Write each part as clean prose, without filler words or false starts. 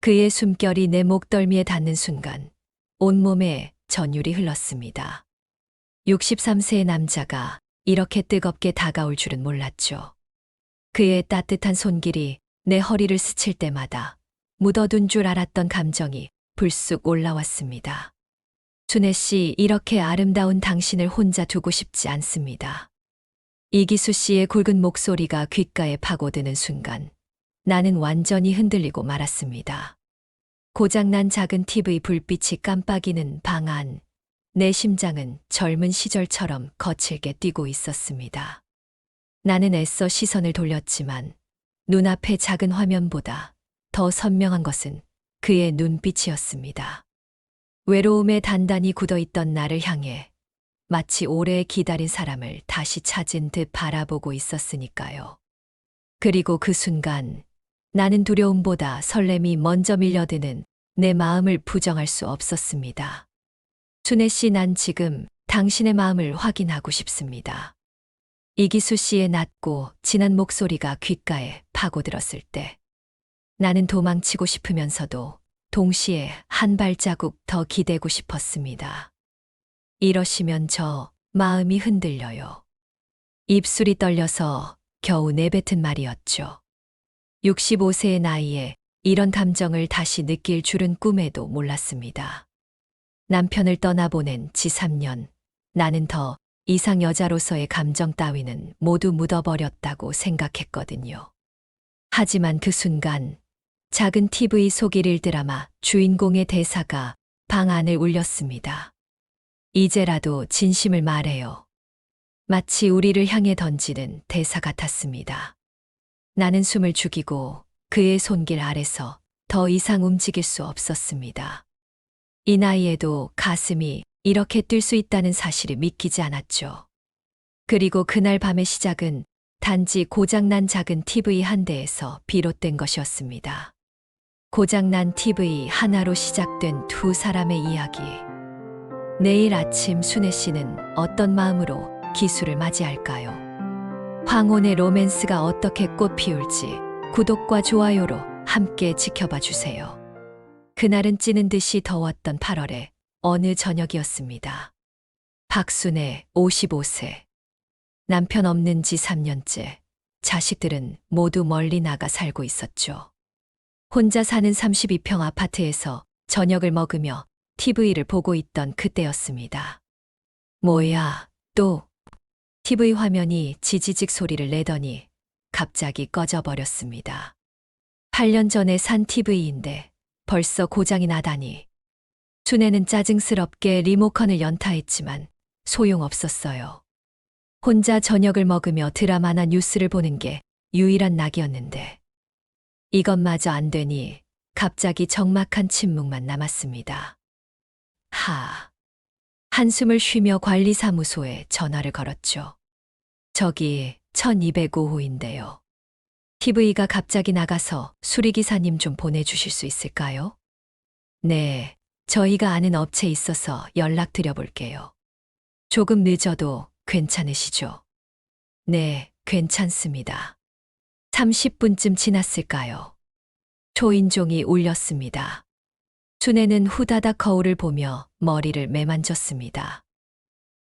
그의 숨결이 내 목덜미에 닿는 순간 온몸에 전율이 흘렀습니다. 63세의 남자가 이렇게 뜨겁게 다가올 줄은 몰랐죠. 그의 따뜻한 손길이 내 허리를 스칠 때마다 묻어둔 줄 알았던 감정이 불쑥 올라왔습니다. 순애 씨, 이렇게 아름다운 당신을 혼자 두고 싶지 않습니다. 이기수 씨의 굵은 목소리가 귓가에 파고드는 순간 나는 완전히 흔들리고 말았습니다. 고장난 작은 TV 불빛이 깜빡이는 방 안, 내 심장은 젊은 시절처럼 거칠게 뛰고 있었습니다. 나는 애써 시선을 돌렸지만 눈앞의 작은 화면보다 더 선명한 것은 그의 눈빛이었습니다. 외로움에 단단히 굳어있던 나를 향해 마치 오래 기다린 사람을 다시 찾은 듯 바라보고 있었으니까요. 그리고 그 순간 나는 두려움보다 설렘이 먼저 밀려드는 내 마음을 부정할 수 없었습니다. 순애 씨, 난 지금 당신의 마음을 확인하고 싶습니다. 이기수 씨의 낮고 진한 목소리가 귓가에 파고들었을 때 나는 도망치고 싶으면서도 동시에 한 발자국 더 기대고 싶었습니다. 이러시면 저 마음이 흔들려요. 입술이 떨려서 겨우 내뱉은 말이었죠. 65세의 나이에 이런 감정을 다시 느낄 줄은 꿈에도 몰랐습니다. 남편을 떠나보낸 지 3년, 나는 더 이상 여자로서의 감정 따위는 모두 묻어버렸다고 생각했거든요. 하지만 그 순간 작은 TV 속 일일 드라마 주인공의 대사가 방 안을 울렸습니다. 이제라도 진심을 말해요. 마치 우리를 향해 던지는 대사 같았습니다. 나는 숨을 죽이고 그의 손길 아래서 더 이상 움직일 수 없었습니다. 이 나이에도 가슴이 이렇게 뛸 수 있다는 사실이 믿기지 않았죠. 그리고 그날 밤의 시작은 단지 고장난 작은 TV 한 대에서 비롯된 것이었습니다. 고장난 TV 하나로 시작된 두 사람의 이야기. 내일 아침 순애 씨는 어떤 마음으로 기수를 맞이할까요? 황혼의 로맨스가 어떻게 꽃 피울지 구독과 좋아요로 함께 지켜봐 주세요. 그날은 찌는 듯이 더웠던 8월의 어느 저녁이었습니다. 박순애 55세. 남편 없는 지 3년째. 자식들은 모두 멀리 나가 살고 있었죠. 혼자 사는 32평 아파트에서 저녁을 먹으며 TV를 보고 있던 그때였습니다. 뭐야, 또 TV 화면이 지지직 소리를 내더니 갑자기 꺼져버렸습니다. 8년 전에 산 TV인데 벌써 고장이 나다니. 순애는 짜증스럽게 리모컨을 연타했지만 소용없었어요. 혼자 저녁을 먹으며 드라마나 뉴스를 보는 게 유일한 낙이었는데 이것마저 안 되니 갑자기 적막한 침묵만 남았습니다. 한숨을 쉬며 관리사무소에 전화를 걸었죠. 저기 1205호인데요. TV가 갑자기 나가서 수리기사님 좀 보내주실 수 있을까요? 네, 저희가 아는 업체 있어서 연락드려 볼게요. 조금 늦어도 괜찮으시죠? 네, 괜찮습니다. 30분쯤 지났을까요? 초인종이 울렸습니다. 순애는 후다닥 거울을 보며 머리를 매만졌습니다.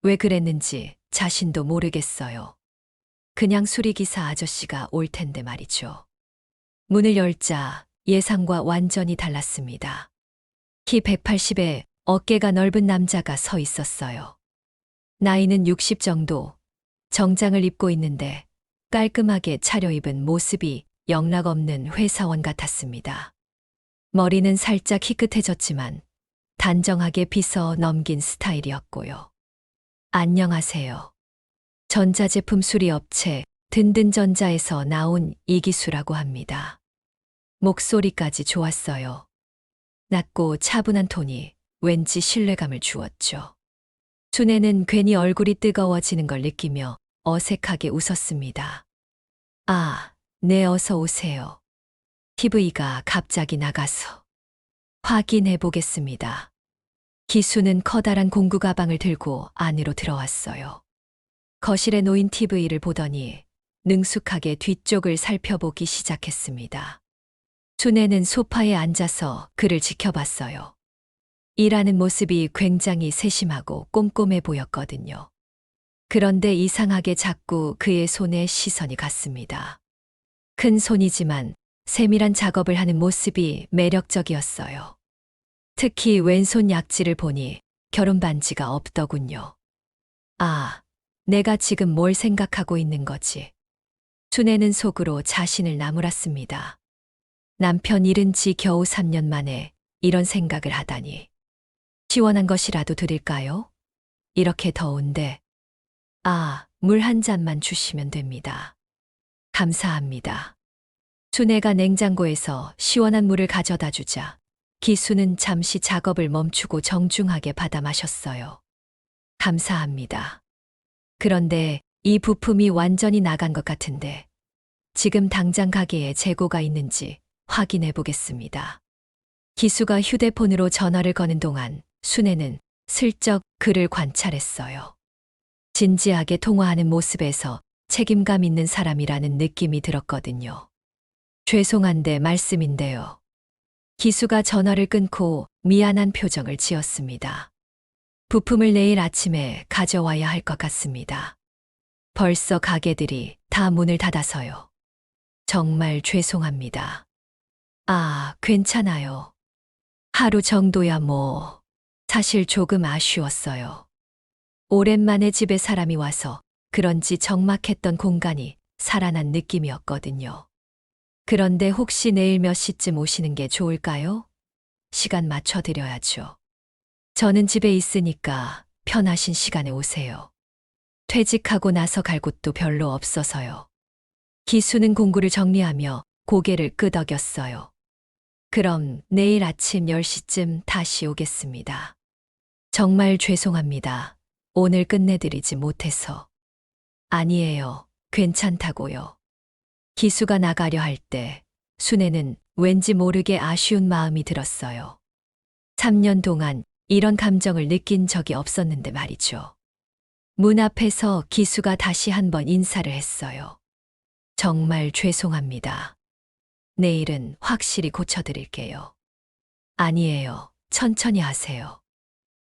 왜 그랬는지 자신도 모르겠어요. 그냥 수리기사 아저씨가 올 텐데 말이죠. 문을 열자 예상과 완전히 달랐습니다. 키 180에 어깨가 넓은 남자가 서 있었어요. 나이는 60 정도, 정장을 입고 있는데 깔끔하게 차려입은 모습이 영락없는 회사원 같았습니다. 머리는 살짝 희끗해졌지만 단정하게 빗어 넘긴 스타일이었고요. 안녕하세요. 전자제품 수리업체 든든전자에서 나온 이기수라고 합니다. 목소리까지 좋았어요. 낮고 차분한 톤이 왠지 신뢰감을 주었죠. 순애는 괜히 얼굴이 뜨거워지는 걸 느끼며 어색하게 웃었습니다. 네, 어서 오세요. TV가 갑자기 나가서 확인해 보겠습니다. 기수는 커다란 공구 가방을 들고 안으로 들어왔어요. 거실에 놓인 TV를 보더니 능숙하게 뒤쪽을 살펴보기 시작했습니다. 순애는 소파에 앉아서 그를 지켜봤어요. 일하는 모습이 굉장히 세심하고 꼼꼼해 보였거든요. 그런데 이상하게 자꾸 그의 손에 시선이 갔습니다. 큰 손이지만 세밀한 작업을 하는 모습이 매력적이었어요. 특히 왼손 약지를 보니 결혼 반지가 없더군요. 아, 내가 지금 뭘 생각하고 있는 거지? 순애는 속으로 자신을 나무랐습니다. 남편 잃은 지 겨우 3년 만에 이런 생각을 하다니. 시원한 것이라도 드릴까요? 이렇게 더운데. 아, 물 한 잔만 주시면 됩니다. 감사합니다. 순애가 냉장고에서 시원한 물을 가져다 주자 기수는 잠시 작업을 멈추고 정중하게 받아 마셨어요. 감사합니다. 그런데 이 부품이 완전히 나간 것 같은데 지금 당장 가게에 재고가 있는지 확인해 보겠습니다. 기수가 휴대폰으로 전화를 거는 동안 순애는 슬쩍 그를 관찰했어요. 진지하게 통화하는 모습에서 책임감 있는 사람이라는 느낌이 들었거든요. 죄송한데 말씀인데요. 기수가 전화를 끊고 미안한 표정을 지었습니다. 부품을 내일 아침에 가져와야 할 것 같습니다. 벌써 가게들이 다 문을 닫아서요. 정말 죄송합니다. 아, 괜찮아요. 하루 정도야 뭐. 사실 조금 아쉬웠어요. 오랜만에 집에 사람이 와서 그런지 적막했던 공간이 살아난 느낌이었거든요. 그런데 혹시 내일 몇 시쯤 오시는 게 좋을까요? 시간 맞춰드려야죠. 저는 집에 있으니까 편하신 시간에 오세요. 퇴직하고 나서 갈 곳도 별로 없어서요. 기수는 공구를 정리하며 고개를 끄덕였어요. 그럼 내일 아침 10시쯤 다시 오겠습니다. 정말 죄송합니다. 오늘 끝내드리지 못해서. 아니에요. 괜찮다고요. 기수가 나가려 할 때 순애는 왠지 모르게 아쉬운 마음이 들었어요. 3년 동안 이런 감정을 느낀 적이 없었는데 말이죠. 문 앞에서 기수가 다시 한번 인사를 했어요. 정말 죄송합니다. 내일은 확실히 고쳐드릴게요. 아니에요. 천천히 하세요.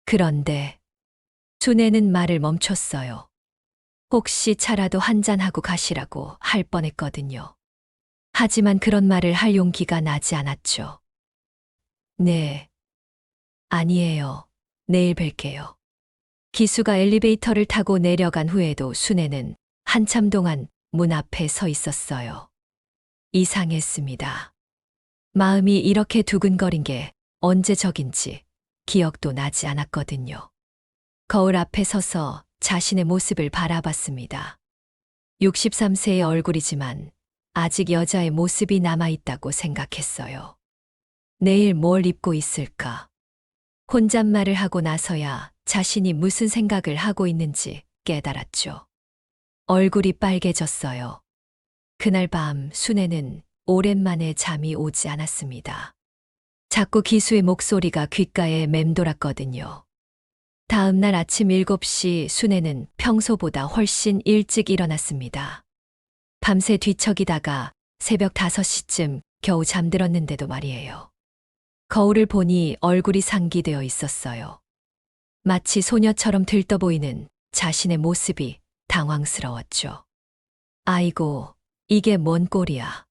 그런데 순애는 말을 멈췄어요. 혹시 차라도 한잔하고 가시라고 할 뻔했거든요. 하지만 그런 말을 할 용기가 나지 않았죠. 네. 아니에요. 내일 뵐게요. 기수가 엘리베이터를 타고 내려간 후에도 순애는 한참 동안 문 앞에 서 있었어요. 이상했습니다. 마음이 이렇게 두근거린 게 언제적인지 기억도 나지 않았거든요. 거울 앞에 서서 자신의 모습을 바라봤습니다. 63세의 얼굴이지만 아직 여자의 모습이 남아있다고 생각했어요. 내일 뭘 입고 있을까? 혼잣말을 하고 나서야 자신이 무슨 생각을 하고 있는지 깨달았죠. 얼굴이 빨개졌어요. 그날 밤 순애는 오랜만에 잠이 오지 않았습니다. 자꾸 기수의 목소리가 귓가에 맴돌았거든요. 다음 날 아침 7시 순애는 평소보다 훨씬 일찍 일어났습니다. 밤새 뒤척이다가 새벽 5시쯤 겨우 잠들었는데도 말이에요. 거울을 보니 얼굴이 상기되어 있었어요. 마치 소녀처럼 들떠 보이는 자신의 모습이 당황스러웠죠. 아이고, 이게 뭔 꼴이야.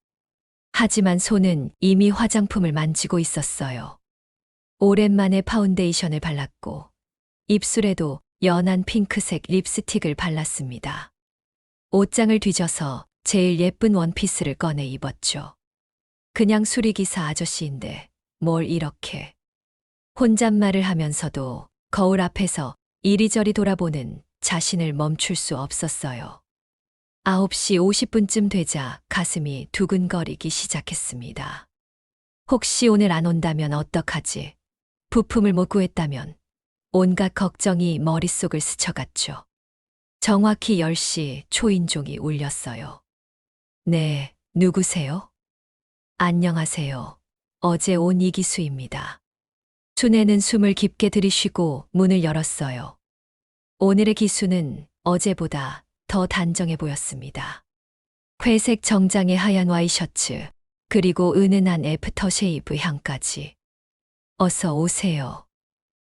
하지만 손은 이미 화장품을 만지고 있었어요. 오랜만에 파운데이션을 발랐고 입술에도 연한 핑크색 립스틱을 발랐습니다. 옷장을 뒤져서 제일 예쁜 원피스를 꺼내 입었죠. 그냥 수리기사 아저씨인데 뭘 이렇게. 혼잣말을 하면서도 거울 앞에서 이리저리 돌아보는 자신을 멈출 수 없었어요. 9시 50분쯤 되자 가슴이 두근거리기 시작했습니다. 혹시 오늘 안 온다면 어떡하지? 부품을 못 구했다면 온갖 걱정이 머릿속을 스쳐갔죠. 정확히 10시 초인종이 울렸어요. 네, 누구세요? 안녕하세요. 어제 온 이기수입니다. 순애는 숨을 깊게 들이쉬고 문을 열었어요. 오늘의 기수는 어제보다 더 단정해 보였습니다. 회색 정장에 하얀 와이셔츠, 그리고 은은한 애프터쉐이브 향까지. 어서 오세요.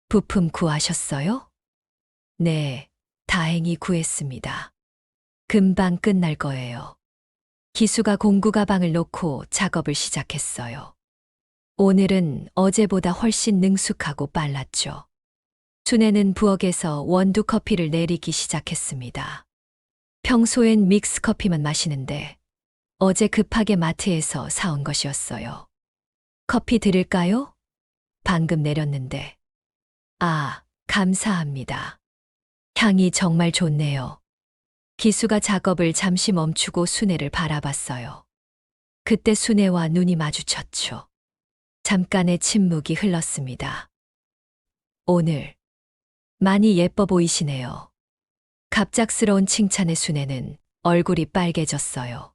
부품 구하셨어요? 네, 다행히 구했습니다. 금방 끝날 거예요. 기수가 공구 가방을 놓고 작업을 시작했어요. 오늘은 어제보다 훨씬 능숙하고 빨랐죠. 순애는 부엌에서 원두 커피를 내리기 시작했습니다. 평소엔 믹스 커피만 마시는데 어제 급하게 마트에서 사온 것이었어요. 커피 드릴까요? 방금 내렸는데. 아, 감사합니다. 향이 정말 좋네요. 기수가 작업을 잠시 멈추고 순애를 바라봤어요. 그때 순애와 눈이 마주쳤죠. 잠깐의 침묵이 흘렀습니다. 오늘 많이 예뻐 보이시네요. 갑작스러운 칭찬의 순애는 얼굴이 빨개졌어요.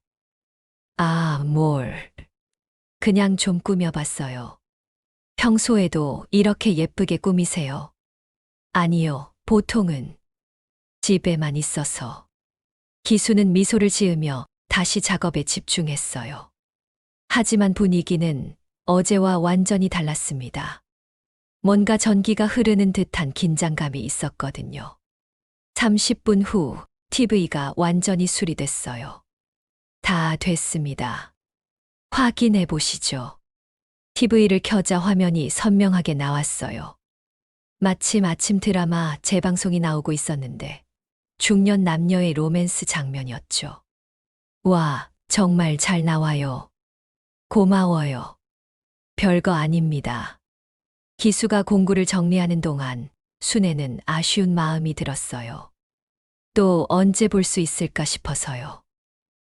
아, 뭘. 그냥 좀 꾸며봤어요. 평소에도 이렇게 예쁘게 꾸미세요? 아니요, 보통은 집에만 있어서. 기수는 미소를 지으며 다시 작업에 집중했어요. 하지만 분위기는 어제와 완전히 달랐습니다. 뭔가 전기가 흐르는 듯한 긴장감이 있었거든요. 30분 후 TV가 완전히 수리됐어요. 다 됐습니다. 확인해 보시죠. TV를 켜자 화면이 선명하게 나왔어요. 마침 아침 드라마 재방송이 나오고 있었는데 중년 남녀의 로맨스 장면이었죠. 와, 정말 잘 나와요. 고마워요. 별거 아닙니다. 기수가 공구를 정리하는 동안 순애는 아쉬운 마음이 들었어요. 또 언제 볼 수 있을까 싶어서요.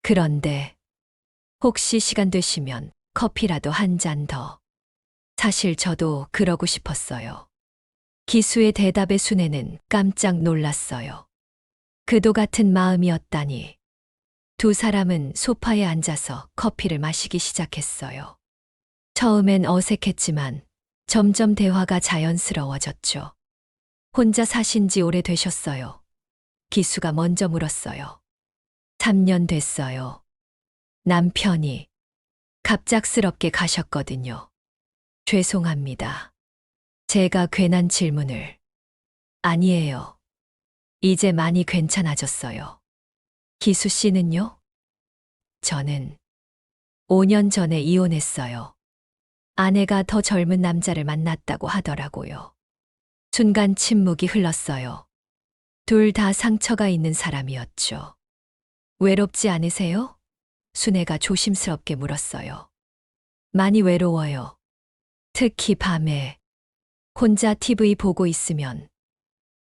그런데 혹시 시간 되시면 커피라도 한 잔 더. 사실 저도 그러고 싶었어요. 기수의 대답에 순애는 깜짝 놀랐어요. 그도 같은 마음이었다니. 두 사람은 소파에 앉아서 커피를 마시기 시작했어요. 처음엔 어색했지만 점점 대화가 자연스러워졌죠. 혼자 사신 지 오래되셨어요? 기수가 먼저 물었어요. 3년 됐어요. 남편이 갑작스럽게 가셨거든요. 죄송합니다. 제가 괜한 질문을. 아니에요. 이제 많이 괜찮아졌어요. 기수 씨는요? 저는 5년 전에 이혼했어요. 아내가 더 젊은 남자를 만났다고 하더라고요. 순간 침묵이 흘렀어요. 둘 다 상처가 있는 사람이었죠. 외롭지 않으세요? 순애가 조심스럽게 물었어요. 많이 외로워요. 특히 밤에 혼자 TV 보고 있으면.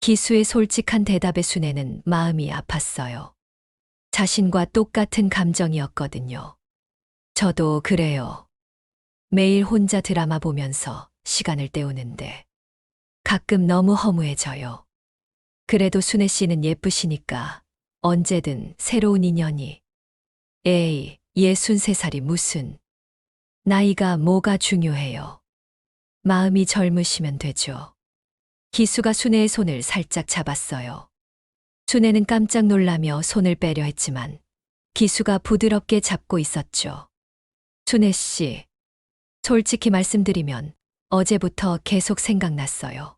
기수의 솔직한 대답에 순애는 마음이 아팠어요. 자신과 똑같은 감정이었거든요. 저도 그래요. 매일 혼자 드라마 보면서 시간을 때우는데 가끔 너무 허무해져요. 그래도 순애 씨는 예쁘시니까 언제든 새로운 인연이. 에이, 63살이 무슨. 나이가 뭐가 중요해요. 마음이 젊으시면 되죠. 기수가 순애의 손을 살짝 잡았어요. 순애는 깜짝 놀라며 손을 빼려 했지만 기수가 부드럽게 잡고 있었죠. 순애 씨, 솔직히 말씀드리면 어제부터 계속 생각났어요.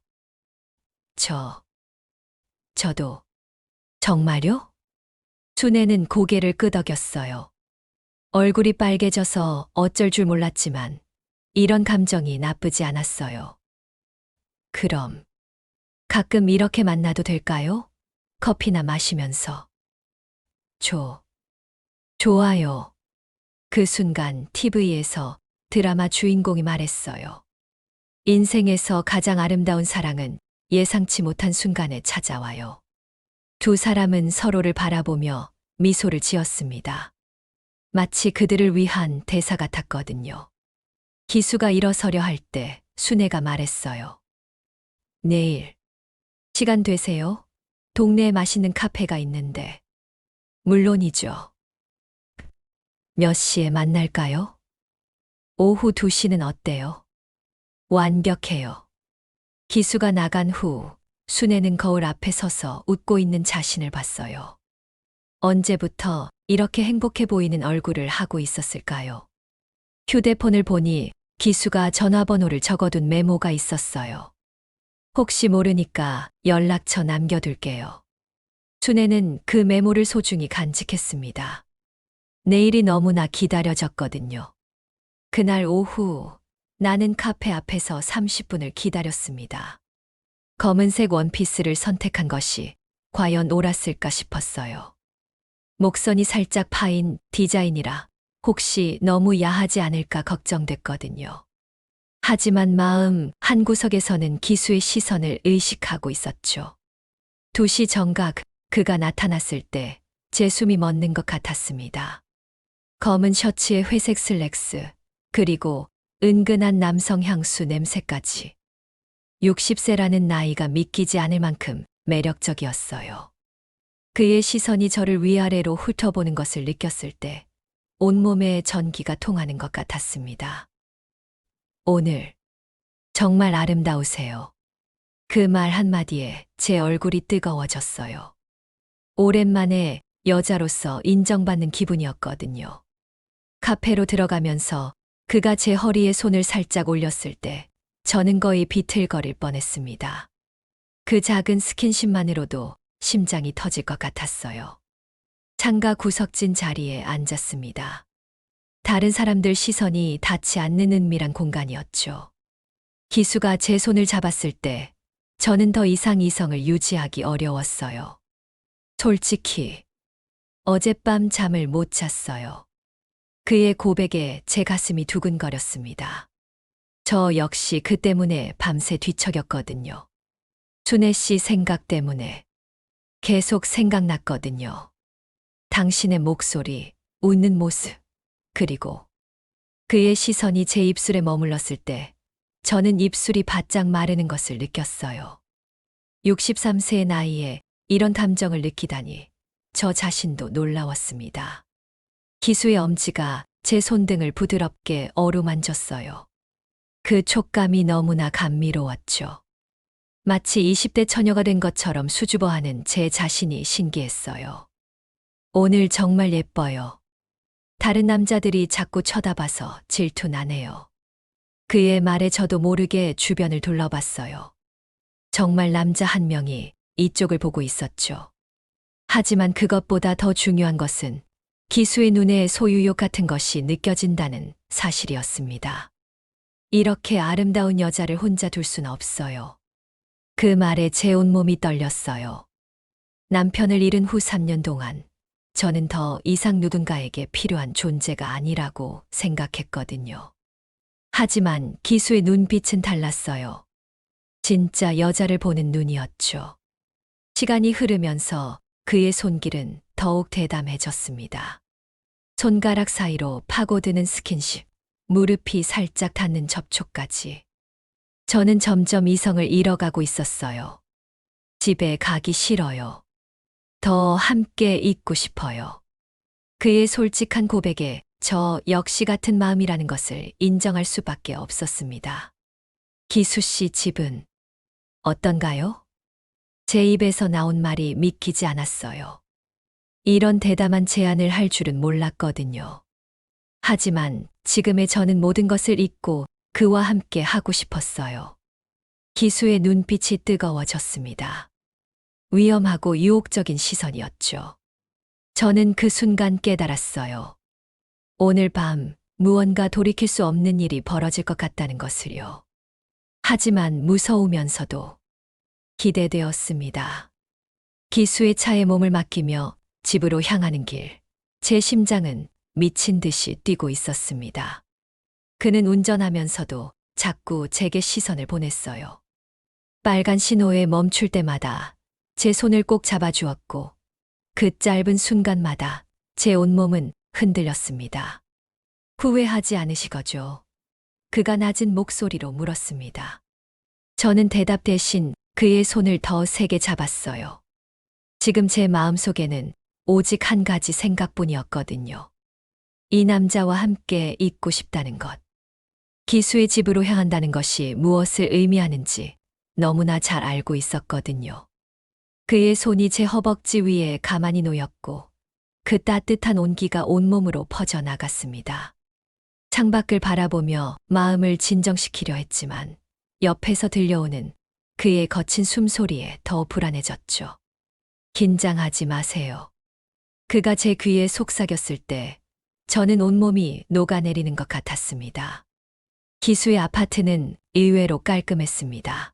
저도. 정말요? 순애는 고개를 끄덕였어요. 얼굴이 빨개져서 어쩔 줄 몰랐지만 이런 감정이 나쁘지 않았어요. 그럼 가끔 이렇게 만나도 될까요? 커피나 마시면서. 좋아요. 그 순간 TV에서 드라마 주인공이 말했어요. 인생에서 가장 아름다운 사랑은 예상치 못한 순간에 찾아와요. 두 사람은 서로를 바라보며 미소를 지었습니다. 마치 그들을 위한 대사 같았거든요. 기수가 일어서려 할 때 순애가 말했어요. 내일 시간 되세요? 동네에 맛있는 카페가 있는데. 물론이죠. 몇 시에 만날까요? 오후 2시는 어때요? 완벽해요. 기수가 나간 후 순애는 거울 앞에 서서 웃고 있는 자신을 봤어요. 언제부터 이렇게 행복해 보이는 얼굴을 하고 있었을까요? 휴대폰을 보니 기수가 전화번호를 적어둔 메모가 있었어요. 혹시 모르니까 연락처 남겨둘게요. 순애는 그 메모를 소중히 간직했습니다. 내일이 너무나 기다려졌거든요. 그날 오후 나는 카페 앞에서 30분을 기다렸습니다. 검은색 원피스를 선택한 것이 과연 옳았을까 싶었어요. 목선이 살짝 파인 디자인이라 혹시 너무 야하지 않을까 걱정됐거든요. 하지만 마음 한구석에서는 기수의 시선을 의식하고 있었죠. 2시 정각 그가 나타났을 때 제 숨이 멎는 것 같았습니다. 검은 셔츠에 회색 슬랙스, 그리고 은근한 남성 향수 냄새까지. 60세라는 나이가 믿기지 않을 만큼 매력적이었어요. 그의 시선이 저를 위아래로 훑어보는 것을 느꼈을 때 온몸에 전기가 통하는 것 같았습니다. 오늘 정말 아름다우세요. 그 말 한마디에 제 얼굴이 뜨거워졌어요. 오랜만에 여자로서 인정받는 기분이었거든요. 카페로 들어가면서 그가 제 허리에 손을 살짝 올렸을 때 저는 거의 비틀거릴 뻔했습니다. 그 작은 스킨십만으로도 심장이 터질 것 같았어요. 창가 구석진 자리에 앉았습니다. 다른 사람들 시선이 닿지 않는 은밀한 공간이었죠. 기수가 제 손을 잡았을 때 저는 더 이상 이성을 유지하기 어려웠어요. 솔직히 어젯밤 잠을 못 잤어요. 그의 고백에 제 가슴이 두근거렸습니다. 저 역시 그 때문에 밤새 뒤척였거든요. 순애 씨 생각 때문에 계속 생각났거든요. 당신의 목소리, 웃는 모습, 그리고 그의 시선이 제 입술에 머물렀을 때 저는 입술이 바짝 마르는 것을 느꼈어요. 63세의 나이에 이런 감정을 느끼다니 저 자신도 놀라웠습니다. 기수의 엄지가 제 손등을 부드럽게 어루만졌어요. 그 촉감이 너무나 감미로웠죠. 마치 20대 처녀가 된 것처럼 수줍어하는 제 자신이 신기했어요. 오늘 정말 예뻐요. 다른 남자들이 자꾸 쳐다봐서 질투나네요. 그의 말에 저도 모르게 주변을 둘러봤어요. 정말 남자 한 명이 이쪽을 보고 있었죠. 하지만 그것보다 더 중요한 것은 기수의 눈에 소유욕 같은 것이 느껴진다는 사실이었습니다. 이렇게 아름다운 여자를 혼자 둘 순 없어요. 그 말에 제 온몸이 떨렸어요. 남편을 잃은 후 3년 동안 저는 더 이상 누군가에게 필요한 존재가 아니라고 생각했거든요. 하지만 기수의 눈빛은 달랐어요. 진짜 여자를 보는 눈이었죠. 시간이 흐르면서 그의 손길은 더욱 대담해졌습니다. 손가락 사이로 파고드는 스킨십, 무릎이 살짝 닿는 접촉까지. 저는 점점 이성을 잃어가고 있었어요. 집에 가기 싫어요. 더 함께 있고 싶어요. 그의 솔직한 고백에 저 역시 같은 마음이라는 것을 인정할 수밖에 없었습니다. 기수 씨 집은 어떤가요? 제 입에서 나온 말이 믿기지 않았어요. 이런 대담한 제안을 할 줄은 몰랐거든요. 하지만 지금의 저는 모든 것을 잊고 그와 함께 하고 싶었어요. 기수의 눈빛이 뜨거워졌습니다. 위험하고 유혹적인 시선이었죠. 저는 그 순간 깨달았어요. 오늘 밤 무언가 돌이킬 수 없는 일이 벌어질 것 같다는 것을요. 하지만 무서우면서도 기대되었습니다. 기수의 차에 몸을 맡기며 집으로 향하는 길, 제 심장은 미친 듯이 뛰고 있었습니다. 그는 운전하면서도 자꾸 제게 시선을 보냈어요. 빨간 신호에 멈출 때마다 제 손을 꼭 잡아주었고 그 짧은 순간마다 제 온몸은 흔들렸습니다. 후회하지 않으시거죠? 그가 낮은 목소리로 물었습니다. 저는 대답 대신 그의 손을 더 세게 잡았어요. 지금 제 마음속에는 오직 한 가지 생각뿐이었거든요. 이 남자와 함께 있고 싶다는 것. 기수의 집으로 향한다는 것이 무엇을 의미하는지 너무나 잘 알고 있었거든요. 그의 손이 제 허벅지 위에 가만히 놓였고 그 따뜻한 온기가 온몸으로 퍼져나갔습니다. 창밖을 바라보며 마음을 진정시키려 했지만 옆에서 들려오는 그의 거친 숨소리에 더 불안해졌죠. 긴장하지 마세요. 그가 제 귀에 속삭였을 때 저는 온몸이 녹아내리는 것 같았습니다. 기수의 아파트는 의외로 깔끔했습니다.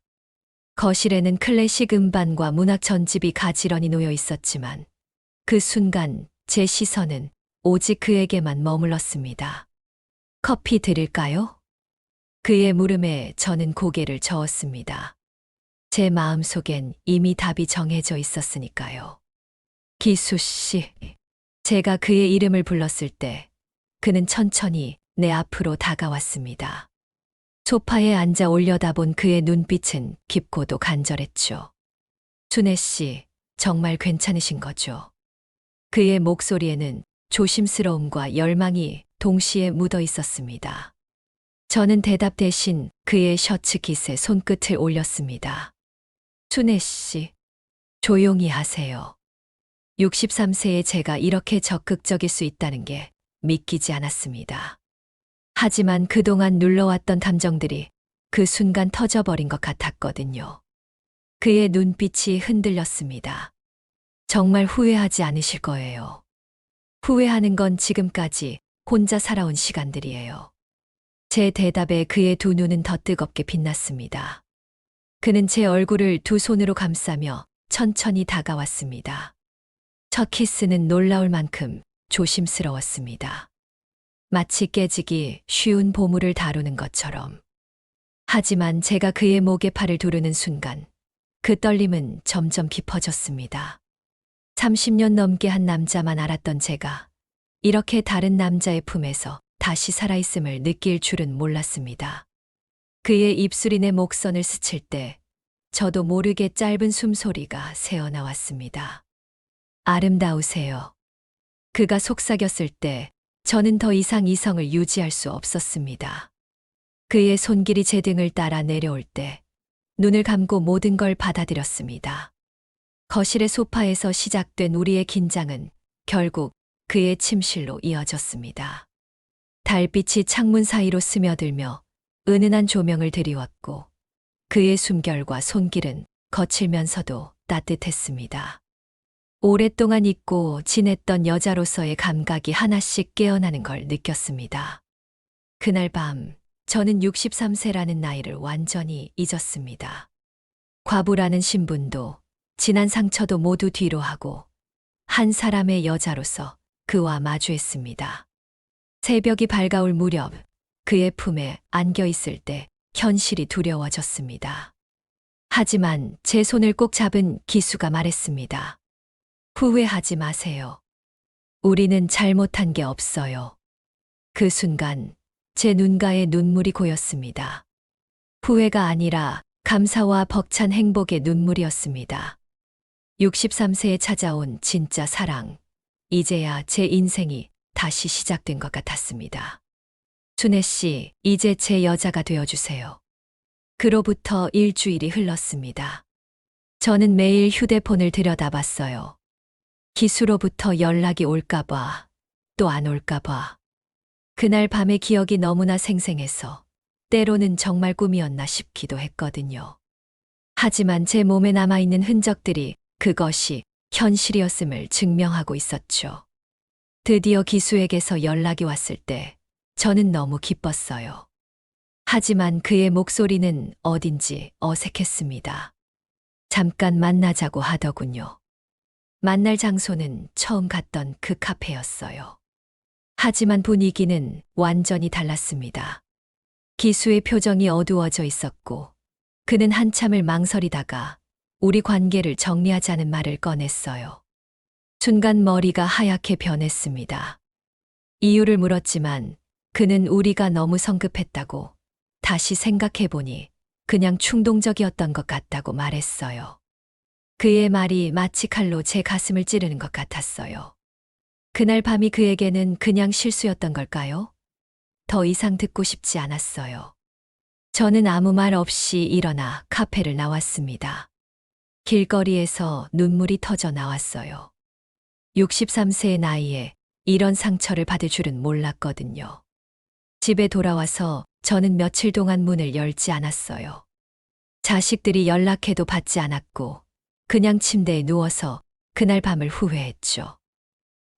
거실에는 클래식 음반과 문학 전집이 가지런히 놓여 있었지만 그 순간 제 시선은 오직 그에게만 머물렀습니다. 커피 드릴까요? 그의 물음에 저는 고개를 저었습니다. 제 마음속엔 이미 답이 정해져 있었으니까요. 기수 씨. 제가 그의 이름을 불렀을 때 그는 천천히 내 앞으로 다가왔습니다. 소파에 앉아 올려다본 그의 눈빛은 깊고도 간절했죠. 순애 씨, 정말 괜찮으신 거죠? 그의 목소리에는 조심스러움과 열망이 동시에 묻어 있었습니다. 저는 대답 대신 그의 셔츠 깃에 손끝을 올렸습니다. 순애 씨, 조용히 하세요. 63세의 제가 이렇게 적극적일 수 있다는 게 믿기지 않았습니다. 하지만 그동안 눌러왔던 감정들이 그 순간 터져버린 것 같았거든요. 그의 눈빛이 흔들렸습니다. 정말 후회하지 않으실 거예요. 후회하는 건 지금까지 혼자 살아온 시간들이에요. 제 대답에 그의 두 눈은 더 뜨겁게 빛났습니다. 그는 제 얼굴을 두 손으로 감싸며 천천히 다가왔습니다. 첫 키스는 놀라울 만큼 조심스러웠습니다. 마치 깨지기 쉬운 보물을 다루는 것처럼. 하지만 제가 그의 목에 팔을 두르는 순간 그 떨림은 점점 깊어졌습니다. 30년 넘게 한 남자만 알았던 제가 이렇게 다른 남자의 품에서 다시 살아있음을 느낄 줄은 몰랐습니다. 그의 입술이 내 목선을 스칠 때 저도 모르게 짧은 숨소리가 새어나왔습니다. 아름다우세요. 그가 속삭였을 때 저는 더 이상 이성을 유지할 수 없었습니다. 그의 손길이 제 등을 따라 내려올 때 눈을 감고 모든 걸 받아들였습니다. 거실의 소파에서 시작된 우리의 긴장은 결국 그의 침실로 이어졌습니다. 달빛이 창문 사이로 스며들며 은은한 조명을 드리웠고 그의 숨결과 손길은 거칠면서도 따뜻했습니다. 오랫동안 잊고 지냈던 여자로서의 감각이 하나씩 깨어나는 걸 느꼈습니다. 그날 밤 저는 63세라는 나이를 완전히 잊었습니다. 과부라는 신분도 지난 상처도 모두 뒤로 하고 한 사람의 여자로서 그와 마주했습니다. 새벽이 밝아올 무렵 그의 품에 안겨 있을 때 현실이 두려워졌습니다. 하지만 제 손을 꼭 잡은 기수가 말했습니다. 후회하지 마세요. 우리는 잘못한 게 없어요. 그 순간 제 눈가에 눈물이 고였습니다. 후회가 아니라 감사와 벅찬 행복의 눈물이었습니다. 63세에 찾아온 진짜 사랑. 이제야 제 인생이 다시 시작된 것 같았습니다. 순애 씨, 이제 제 여자가 되어주세요. 그로부터 일주일이 흘렀습니다. 저는 매일 휴대폰을 들여다봤어요. 기수로부터 연락이 올까봐, 또 안 올까봐. 그날 밤의 기억이 너무나 생생해서 때로는 정말 꿈이었나 싶기도 했거든요. 하지만 제 몸에 남아있는 흔적들이 그것이 현실이었음을 증명하고 있었죠. 드디어 기수에게서 연락이 왔을 때 저는 너무 기뻤어요. 하지만 그의 목소리는 어딘지 어색했습니다. 잠깐 만나자고 하더군요. 만날 장소는 처음 갔던 그 카페였어요. 하지만 분위기는 완전히 달랐습니다. 기수의 표정이 어두워져 있었고 그는 한참을 망설이다가 우리 관계를 정리하자는 말을 꺼냈어요. 순간 머리가 하얗게 변했습니다. 이유를 물었지만 그는 우리가 너무 성급했다고 다시 생각해보니 그냥 충동적이었던 것 같다고 말했어요. 그의 말이 마치 칼로 제 가슴을 찌르는 것 같았어요. 그날 밤이 그에게는 그냥 실수였던 걸까요? 더 이상 듣고 싶지 않았어요. 저는 아무 말 없이 일어나 카페를 나왔습니다. 길거리에서 눈물이 터져 나왔어요. 63세의 나이에 이런 상처를 받을 줄은 몰랐거든요. 집에 돌아와서 저는 며칠 동안 문을 열지 않았어요. 자식들이 연락해도 받지 않았고 그냥 침대에 누워서 그날 밤을 후회했죠.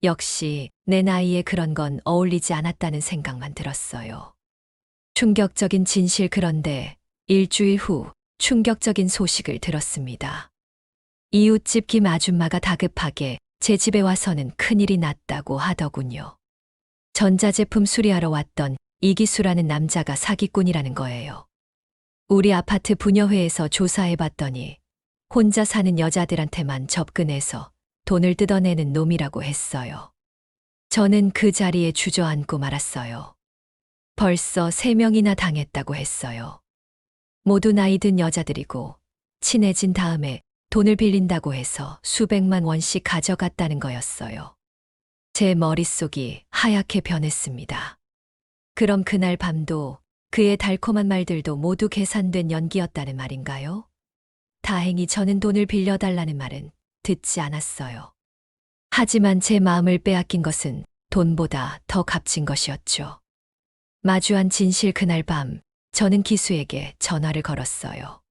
역시 내 나이에 그런 건 어울리지 않았다는 생각만 들었어요. 충격적인 진실. 그런데 일주일 후 충격적인 소식을 들었습니다. 이웃집 김 아줌마가 다급하게 제 집에 와서는 큰일이 났다고 하더군요. 전자제품 수리하러 왔던 이기수라는 남자가 사기꾼이라는 거예요. 우리 아파트 분여회에서 조사해봤더니 혼자 사는 여자들한테만 접근해서 돈을 뜯어내는 놈이라고 했어요. 저는 그 자리에 주저앉고 말았어요. 벌써 3명이나 당했다고 했어요. 모두 나이 든 여자들이고 친해진 다음에 돈을 빌린다고 해서 수백만 원씩 가져갔다는 거였어요. 제 머릿속이 하얗게 변했습니다. 그럼 그날 밤도 그의 달콤한 말들도 모두 계산된 연기였다는 말인가요? 다행히 저는 돈을 빌려달라는 말은 듣지 않았어요. 하지만 제 마음을 빼앗긴 것은 돈보다 더 값진 것이었죠. 마주한 진실. 그날 밤 저는 기수에게 전화를 걸었어요.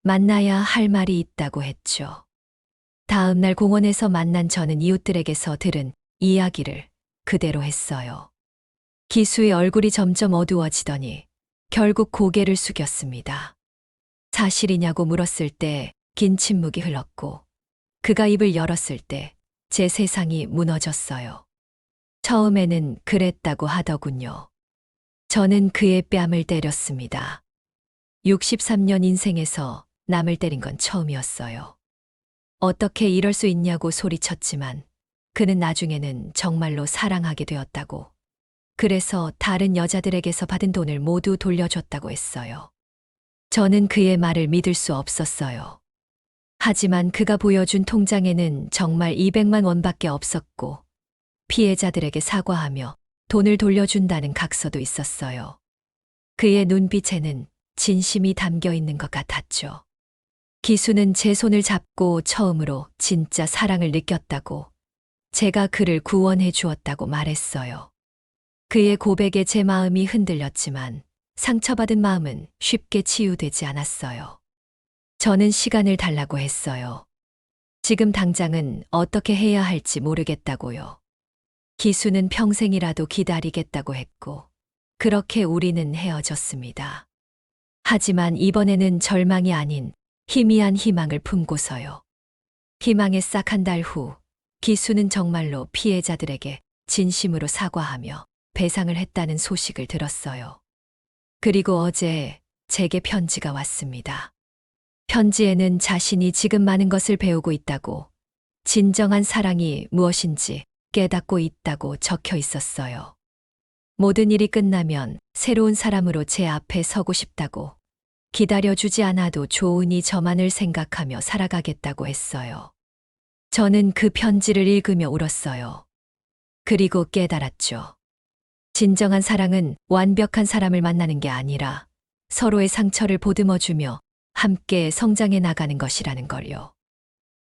만나야 할 말이 있다고 했죠. 다음 날 공원에서 만난 저는 이웃들에게서 들은 이야기를 그대로 했어요. 기수의 얼굴이 점점 어두워지더니 결국 고개를 숙였습니다. 사실이냐고 물었을 때 긴 침묵이 흘렀고 그가 입을 열었을 때 제 세상이 무너졌어요. 처음에는 그랬다고 하더군요. 저는 그의 뺨을 때렸습니다. 63년 인생에서 남을 때린 건 처음이었어요. 어떻게 이럴 수 있냐고 소리쳤지만 그는 나중에는 정말로 사랑하게 되었다고, 그래서 다른 여자들에게서 받은 돈을 모두 돌려줬다고 했어요. 저는 그의 말을 믿을 수 없었어요. 하지만 그가 보여준 통장에는 정말 200만 원밖에 없었고 피해자들에게 사과하며 돈을 돌려준다는 각서도 있었어요. 그의 눈빛에는 진심이 담겨 있는 것 같았죠. 기수는 제 손을 잡고 처음으로 진짜 사랑을 느꼈다고, 제가 그를 구원해 주었다고 말했어요. 그의 고백에 제 마음이 흔들렸지만 상처받은 마음은 쉽게 치유되지 않았어요. 저는 시간을 달라고 했어요. 지금 당장은 어떻게 해야 할지 모르겠다고요. 기수는 평생이라도 기다리겠다고 했고, 그렇게 우리는 헤어졌습니다. 하지만 이번에는 절망이 아닌 희미한 희망을 품고서요. 희망의 싹 한 달 후, 기수는 정말로 피해자들에게 진심으로 사과하며 배상을 했다는 소식을 들었어요. 그리고 어제 제게 편지가 왔습니다. 편지에는 자신이 지금 많은 것을 배우고 있다고, 진정한 사랑이 무엇인지 깨닫고 있다고 적혀 있었어요. 모든 일이 끝나면 새로운 사람으로 제 앞에 서고 싶다고, 기다려주지 않아도 좋으니 저만을 생각하며 살아가겠다고 했어요. 저는 그 편지를 읽으며 울었어요. 그리고 깨달았죠. 진정한 사랑은 완벽한 사람을 만나는 게 아니라 서로의 상처를 보듬어주며 함께 성장해 나가는 것이라는 걸요.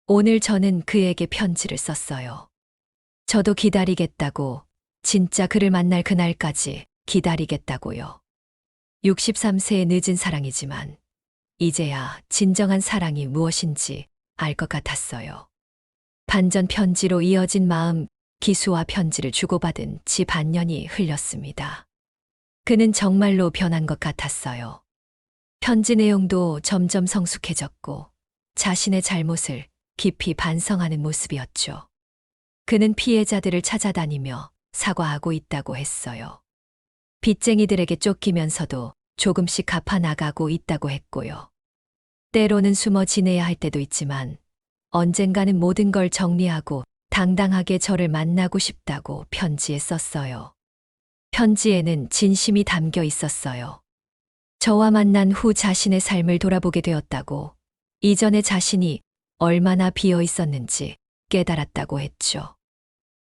오늘 저는 그에게 편지를 썼어요. 저도 기다리겠다고, 진짜 그를 만날 그날까지 기다리겠다고요. 63세의 늦은 사랑이지만 이제야 진정한 사랑이 무엇인지 알 것 같았어요. 반전 편지로 이어진 마음. 기수와 편지를 주고받은 지 반년이 흘렸습니다. 그는 정말로 변한 것 같았어요. 편지 내용도 점점 성숙해졌고 자신의 잘못을 깊이 반성하는 모습이었죠. 그는 피해자들을 찾아다니며 사과하고 있다고 했어요. 빚쟁이들에게 쫓기면서도 조금씩 갚아나가고 있다고 했고요. 때로는 숨어 지내야 할 때도 있지만 언젠가는 모든 걸 정리하고 당당하게 저를 만나고 싶다고 편지에 썼어요. 편지에는 진심이 담겨 있었어요. 저와 만난 후 자신의 삶을 돌아보게 되었다고, 이전의 자신이 얼마나 비어 있었는지 깨달았다고 했죠.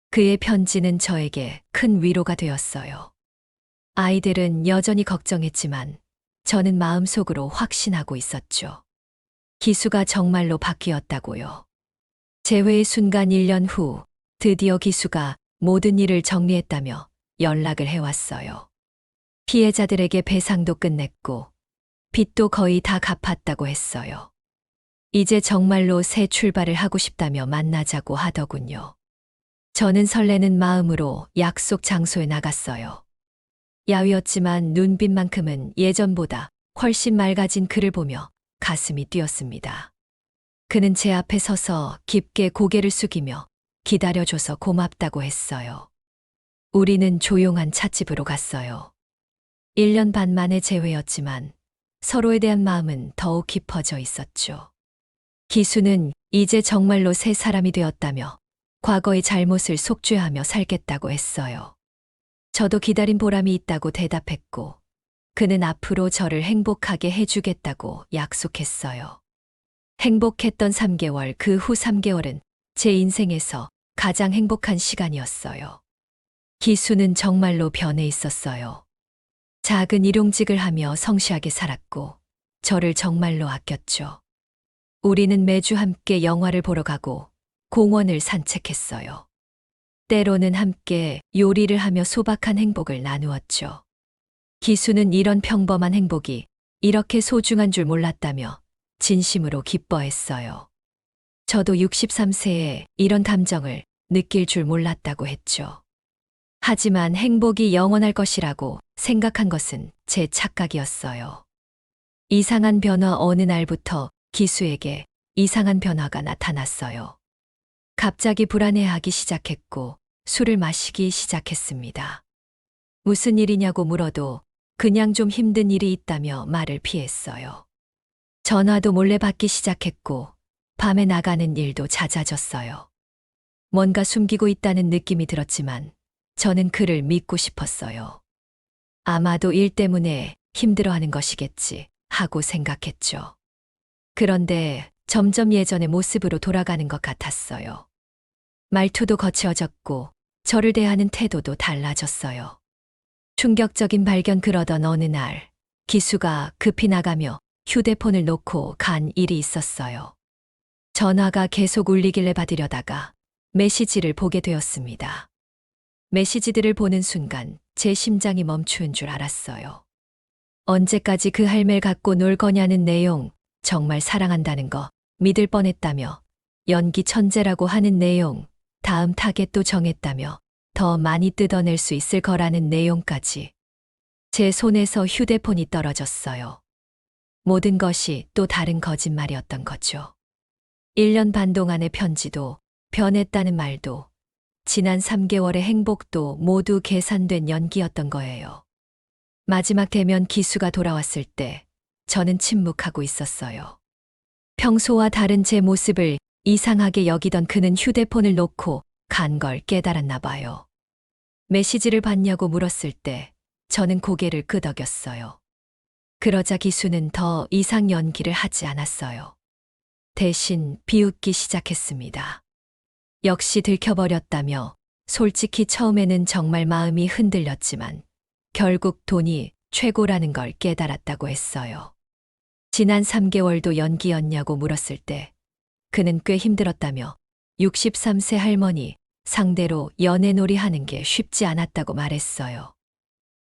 그의 편지는 저에게 큰 위로가 되었어요. 아이들은 여전히 걱정했지만 저는 마음속으로 확신하고 있었죠. 기수가 정말로 바뀌었다고요. 재회의 순간 1년 후 드디어 기수가 모든 일을 정리했다며 연락을 해왔어요. 피해자들에게 배상도 끝냈고 빚도 거의 다 갚았다고 했어요. 이제 정말로 새 출발을 하고 싶다며 만나자고 하더군요. 저는 설레는 마음으로 약속 장소에 나갔어요. 야위었지만 눈빛만큼은 예전보다 훨씬 맑아진 그를 보며 가슴이 뛰었습니다. 그는 제 앞에 서서 깊게 고개를 숙이며 기다려줘서 고맙다고 했어요. 우리는 조용한 찻집으로 갔어요. 1년 반 만의 재회였지만 서로에 대한 마음은 더욱 깊어져 있었죠. 기수는 이제 정말로 새 사람이 되었다며 과거의 잘못을 속죄하며 살겠다고 했어요. 저도 기다린 보람이 있다고 대답했고 그는 앞으로 저를 행복하게 해주겠다고 약속했어요. 행복했던 3개월, 그 후 3개월은 제 인생에서 가장 행복한 시간이었어요. 기수는 정말로 변해 있었어요. 작은 일용직을 하며 성실하게 살았고 저를 정말로 아꼈죠. 우리는 매주 함께 영화를 보러 가고 공원을 산책했어요. 때로는 함께 요리를 하며 소박한 행복을 나누었죠. 기수는 이런 평범한 행복이 이렇게 소중한 줄 몰랐다며 진심으로 기뻐했어요. 저도 63세에 이런 감정을 느낄 줄 몰랐다고 했죠. 하지만 행복이 영원할 것이라고 생각한 것은 제 착각이었어요. 이상한 변화. 어느 날부터 기수에게 이상한 변화가 나타났어요. 갑자기 불안해하기 시작했고 술을 마시기 시작했습니다. 무슨 일이냐고 물어도 그냥 좀 힘든 일이 있다며 말을 피했어요. 전화도 몰래 받기 시작했고 밤에 나가는 일도 잦아졌어요. 뭔가 숨기고 있다는 느낌이 들었지만 저는 그를 믿고 싶었어요. 아마도 일 때문에 힘들어하는 것이겠지 하고 생각했죠. 그런데 점점 예전의 모습으로 돌아가는 것 같았어요. 말투도 거칠어졌고 저를 대하는 태도도 달라졌어요. 충격적인 발견. 그러던 어느 날 기수가 급히 나가며 휴대폰을 놓고 간 일이 있었어요. 전화가 계속 울리길래 받으려다가 메시지를 보게 되었습니다. 메시지들을 보는 순간 제 심장이 멈추는 줄 알았어요. 언제까지 그 할매를 갖고 놀 거냐는 내용, 정말 사랑한다는 거 믿을 뻔했다며 연기 천재라고 하는 내용, 다음 타겟도 정했다며 더 많이 뜯어낼 수 있을 거라는 내용까지. 제 손에서 휴대폰이 떨어졌어요. 모든 것이 또 다른 거짓말이었던 거죠. 1년 반 동안의 편지도, 변했다는 말도, 지난 3개월의 행복도 모두 계산된 연기였던 거예요. 마지막 대면 기수가 돌아왔을 때 저는 침묵하고 있었어요. 평소와 다른 제 모습을 이상하게 여기던 그는 휴대폰을 놓고 간 걸 깨달았나 봐요. 메시지를 봤냐고 물었을 때 저는 고개를 끄덕였어요. 그러자 기수는 더 이상 연기를 하지 않았어요. 대신 비웃기 시작했습니다. 역시 들켜버렸다며 솔직히 처음에는 정말 마음이 흔들렸지만 결국 돈이 최고라는 걸 깨달았다고 했어요. 지난 3개월도 연기였냐고 물었을 때 그는 꽤 힘들었다며 63세 할머니 상대로 연애놀이 하는 게 쉽지 않았다고 말했어요.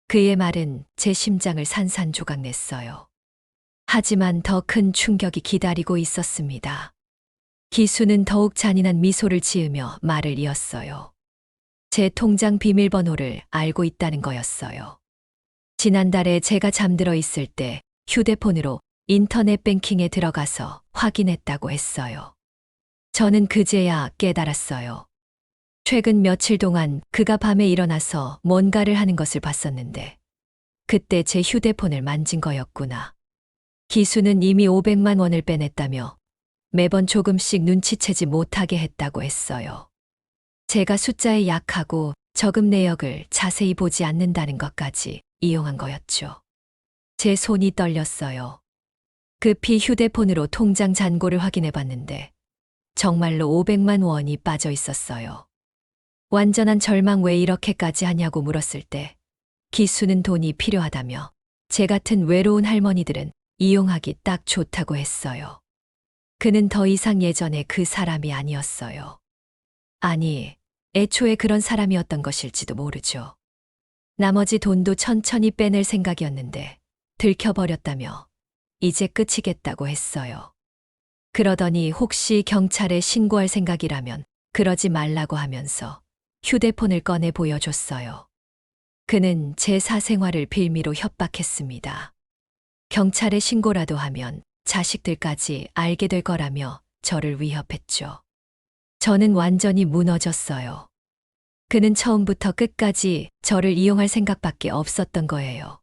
그의 말은 제 심장을 산산조각 냈어요. 하지만 더 큰 충격이 기다리고 있었습니다. 기수는 더욱 잔인한 미소를 지으며 말을 이었어요. 제 통장 비밀번호를 알고 있다는 거였어요. 지난달에 제가 잠들어 있을 때 휴대폰으로 인터넷 뱅킹에 들어가서 확인했다고 했어요. 저는 그제야 깨달았어요. 최근 며칠 동안 그가 밤에 일어나서 뭔가를 하는 것을 봤었는데 그때 제 휴대폰을 만진 거였구나. 기수는 이미 500만 원을 빼냈다며 매번 조금씩 눈치채지 못하게 했다고 했어요. 제가 숫자에 약하고 저금 내역을 자세히 보지 않는다는 것까지 이용한 거였죠. 제 손이 떨렸어요. 급히 휴대폰으로 통장 잔고를 확인해 봤는데 정말로 500만 원이 빠져 있었어요. 완전한 절망. 왜 이렇게까지 하냐고 물었을 때 기수는 돈이 필요하다며 제 같은 외로운 할머니들은 이용하기 딱 좋다고 했어요. 그는 더 이상 예전의 그 사람이 아니었어요. 아니, 애초에 그런 사람이었던 것일지도 모르죠. 나머지 돈도 천천히 빼낼 생각이었는데 들켜버렸다며 이제 끝이겠다고 했어요. 그러더니 혹시 경찰에 신고할 생각이라면 그러지 말라고 하면서 휴대폰을 꺼내 보여줬어요. 그는 제 사생활을 빌미로 협박했습니다. 경찰에 신고라도 하면 자식들까지 알게 될 거라며 저를 위협했죠. 저는 완전히 무너졌어요. 그는 처음부터 끝까지 저를 이용할 생각밖에 없었던 거예요.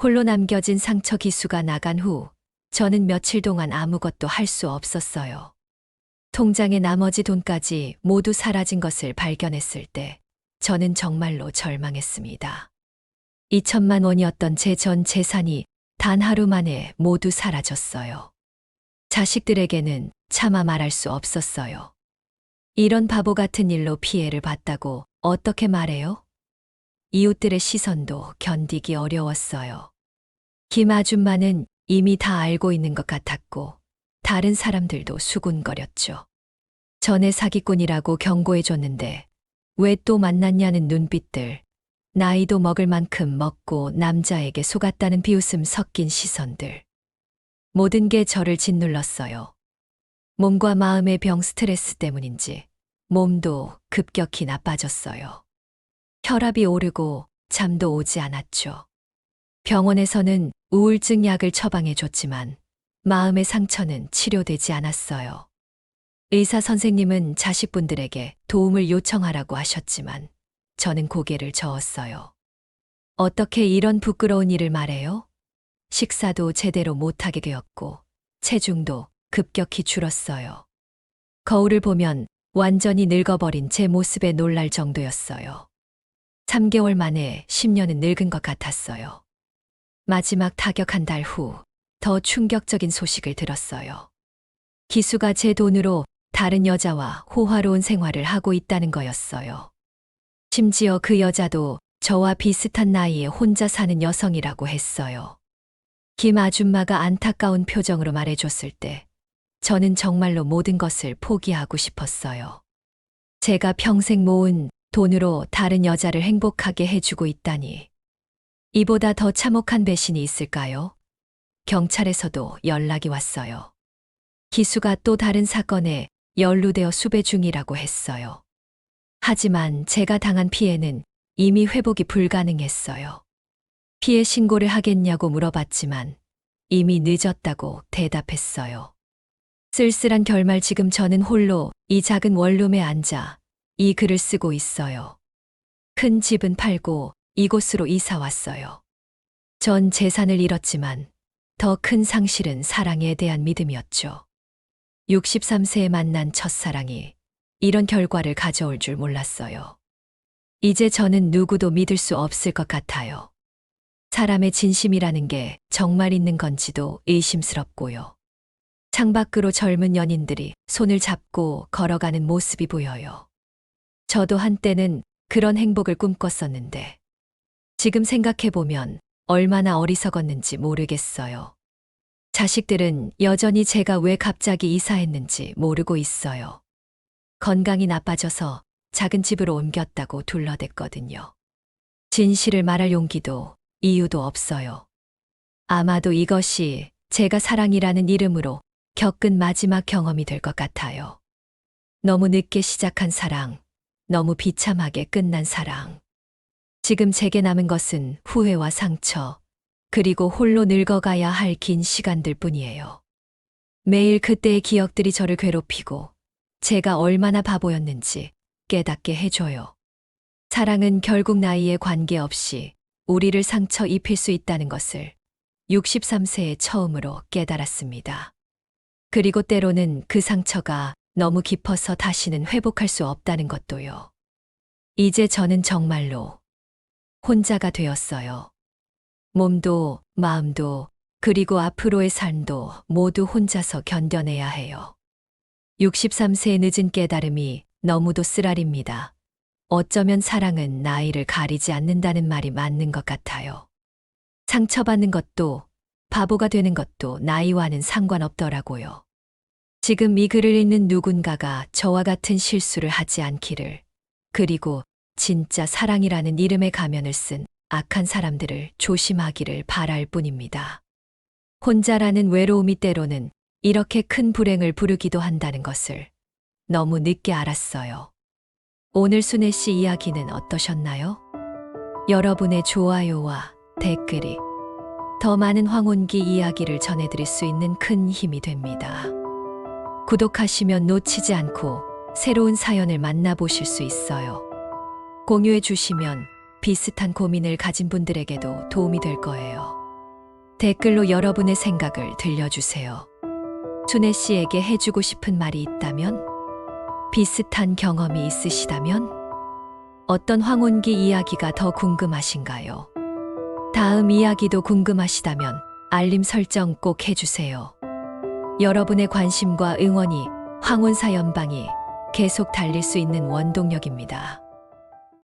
홀로 남겨진 상처 기수가 나간 후 저는 며칠 동안 아무것도 할 수 없었어요. 통장의 나머지 돈까지 모두 사라진 것을 발견했을 때 저는 정말로 절망했습니다. 2천만 원이었던 제 전 재산이 단 하루 만에 모두 사라졌어요. 자식들에게는 차마 말할 수 없었어요. 이런 바보 같은 일로 피해를 봤다고 어떻게 말해요? 이웃들의 시선도 견디기 어려웠어요. 김 아줌마는 이미 다 알고 있는 것 같았고 다른 사람들도 수군거렸죠. 전에 사기꾼이라고 경고해줬는데 왜 또 만났냐는 눈빛들, 나이도 먹을 만큼 먹고 남자에게 속았다는 비웃음 섞인 시선들. 모든 게 저를 짓눌렀어요. 몸과 마음의 병 스트레스 때문인지 몸도 급격히 나빠졌어요. 혈압이 오르고 잠도 오지 않았죠. 병원에서는 우울증 약을 처방해줬지만 마음의 상처는 치료되지 않았어요. 의사 선생님은 자식분들에게 도움을 요청하라고 하셨지만 저는 고개를 저었어요. 어떻게 이런 부끄러운 일을 말해요? 식사도 제대로 못하게 되었고 체중도 급격히 줄었어요. 거울을 보면 완전히 늙어버린 제 모습에 놀랄 정도였어요. 3개월 만에 10년은 늙은 것 같았어요. 마지막 타격 한 달 후 더 충격적인 소식을 들었어요. 기수가 제 돈으로 다른 여자와 호화로운 생활을 하고 있다는 거였어요. 심지어 그 여자도 저와 비슷한 나이에 혼자 사는 여성이라고 했어요. 김 아줌마가 안타까운 표정으로 말해줬을 때 저는 정말로 모든 것을 포기하고 싶었어요. 제가 평생 모은 돈으로 다른 여자를 행복하게 해주고 있다니. 이보다 더 참혹한 배신이 있을까요? 경찰에서도 연락이 왔어요. 기수가 또 다른 사건에 연루되어 수배 중이라고 했어요. 하지만 제가 당한 피해는 이미 회복이 불가능했어요. 피해 신고를 하겠냐고 물어봤지만 이미 늦었다고 대답했어요. 쓸쓸한 결말 지금 저는 홀로 이 작은 원룸에 앉아 이 글을 쓰고 있어요. 큰 집은 팔고 이곳으로 이사 왔어요. 전 재산을 잃었지만 더 큰 상실은 사랑에 대한 믿음이었죠. 63세에 만난 첫사랑이 이런 결과를 가져올 줄 몰랐어요. 이제 저는 누구도 믿을 수 없을 것 같아요. 사람의 진심이라는 게 정말 있는 건지도 의심스럽고요. 창밖으로 젊은 연인들이 손을 잡고 걸어가는 모습이 보여요. 저도 한때는 그런 행복을 꿈꿨었는데 지금 생각해보면 얼마나 어리석었는지 모르겠어요. 자식들은 여전히 제가 왜 갑자기 이사했는지 모르고 있어요. 건강이 나빠져서 작은 집으로 옮겼다고 둘러댔거든요. 진실을 말할 용기도 이유도 없어요. 아마도 이것이 제가 사랑이라는 이름으로 겪은 마지막 경험이 될 것 같아요. 너무 늦게 시작한 사랑, 너무 비참하게 끝난 사랑. 지금 제게 남은 것은 후회와 상처, 그리고 홀로 늙어가야 할 긴 시간들 뿐이에요. 매일 그때의 기억들이 저를 괴롭히고 제가 얼마나 바보였는지 깨닫게 해줘요. 사랑은 결국 나이에 관계없이 우리를 상처 입힐 수 있다는 것을 63세에 처음으로 깨달았습니다. 그리고 때로는 그 상처가 너무 깊어서 다시는 회복할 수 없다는 것도요. 이제 저는 정말로 혼자가 되었어요. 몸도 마음도 그리고 앞으로의 삶도 모두 혼자서 견뎌내야 해요. 63세의 늦은 깨달음이 너무도 쓰라립니다. 어쩌면 사랑은 나이를 가리지 않는다는 말이 맞는 것 같아요. 상처받는 것도 바보가 되는 것도 나이와는 상관없더라고요. 지금 이 글을 읽는 누군가가 저와 같은 실수를 하지 않기를, 그리고 진짜 사랑이라는 이름의 가면을 쓴 악한 사람들을 조심하기를 바랄 뿐입니다. 혼자라는 외로움이 때로는 이렇게 큰 불행을 부르기도 한다는 것을 너무 늦게 알았어요. 오늘 순애 씨 이야기는 어떠셨나요? 여러분의 좋아요와 댓글이 더 많은 황혼기 이야기를 전해드릴 수 있는 큰 힘이 됩니다. 구독하시면 놓치지 않고 새로운 사연을 만나보실 수 있어요. 공유해 주시면 비슷한 고민을 가진 분들에게도 도움이 될 거예요. 댓글로 여러분의 생각을 들려주세요. 순애 씨에게 해주고 싶은 말이 있다면, 비슷한 경험이 있으시다면, 어떤 황혼기 이야기가 더 궁금하신가요? 다음 이야기도 궁금하시다면 알림 설정 꼭 해주세요. 여러분의 관심과 응원이 황혼사 연방이 계속 달릴 수 있는 원동력입니다.